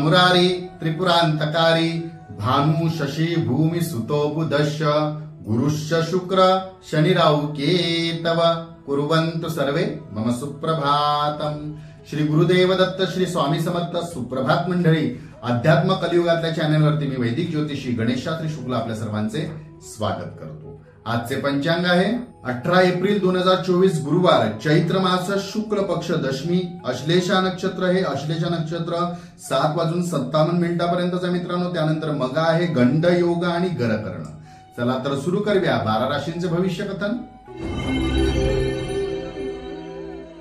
मुरारी त्रिपुरांतकारी भानु शशी भूमि सुतो बुधश्च गुरुश्च शुक्र शनिराहु केतव कुर्वन्तु सर्वे मम सुप्रभातम। श्री गुरुदेव दत्त श्री स्वामी समर्थ सुप्रभात मंडळी। अध्यात्म कलियुगातल्या चॅनलवरती मी वैदिक ज्योतिषी गणेश शास्त्री शुक्ला आपल्या सर्वांचे स्वागत करतो। आजचे पंचांग आहे 18 एप्रिल 2024 गुरुवार, चैत्र मास शुक्ल पक्ष दशमी, अश्लेषा नक्षत्र। हे अश्लेषा नक्षत्र 7:57 पर्यंतचा मित्रांनो। त्यानंतर मगा आहे, गंड योग आणि गरकर्ण। चला तर सुरू करूया 12 राशींचे भविष्य कथन।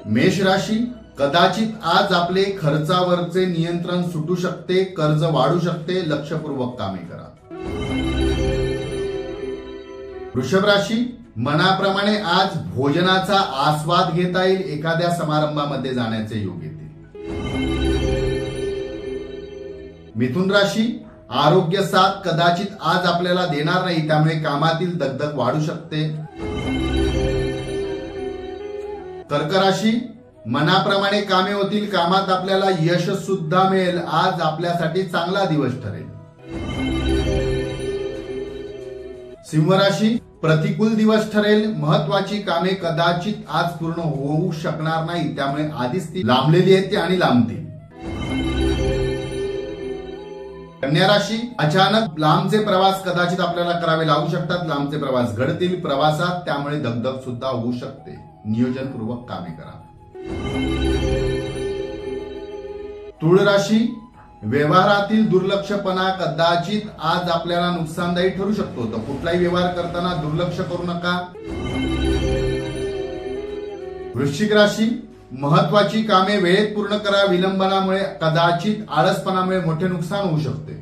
मेष राशी, कदाचित आज आपले खर्चावरचे नियंत्रण सुटू शकते, कर्ज वाढू शकते, लक्षपूर्वक कामे करा। वृषभ राशी, मनाप्रमाणे आज भोजनाचा आस्वाद घेता येईल, एखाद्या समारंभामध्ये जाण्याचे योग येतील। मिथुन राशी, आरोग्य साथ कदाचित आज आपल्याला देणार नाही, त्यामुळे कामातील दगदग वाढू शकते। कर्क राशी, मनाप्रमाणे कामे होतील, कामात आपल्याला यश सुद्धा मिळेल, आज आपल्यासाठी चांगला दिवस ठरेल। सिंह राशी, प्रतिकूल दिवस ठरेल, महत्वाची कामे कदाचित आज पूर्ण होऊ शकणार नाही, त्यामुळे आधीच ती लांबलेली आहेत आणि लांबतील। कन्या राशी, अचानक लांबचे प्रवास कदाचित आपल्याला करावे लागू शकतात, लांबचे प्रवास घडतील प्रवासात, त्यामुळे दगदग सुद्धा होऊ शकते, नियोजनपूर्वक कामे करा। तुळ राशी, व्यवहारातील दुर्लक्षपणा कदाचित आज आपल्याला नुकसानदायी ठरू शकतो, तर कुठलाही व्यवहार करताना दुर्लक्ष करू नका। वृश्चिक राशी, महत्वाची कामे वेळेत पूर्ण करा, विलंबनामुळे कदाचित आळसपणामुळे मोठे नुकसान होऊ शकते।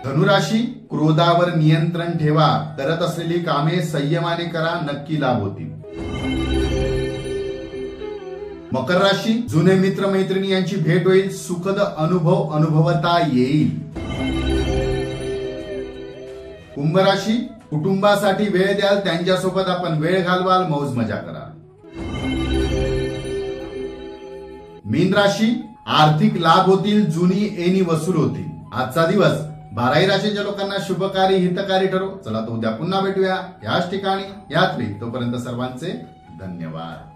धनुराशी, क्रोधावर नियंत्रण ठेवा, करत असलेली कामे संयमाने करा, नक्की लाभ होतील। मकर राशी, जुने मित्र मैत्रिणी यांची भेट होईल, सुखद अनुभव अनुभवता येईल। कुंभ राशी, कुटुंबासाठी वेळ द्याल, त्यांच्यासोबत आपण वेळ घालवाल, मौज मजा करा। मीन राशी, आर्थिक लाभ होतील, जुनी येणी वसूल होतील। आजचा दिवस 12 राशीच्या लोकांना शुभकारी हितकारी ठरो। चला तर उद्या पुन्हा भेटूया याच ठिकाणी याच वेळी, तोपर्यंत सर्वांचे धन्यवाद।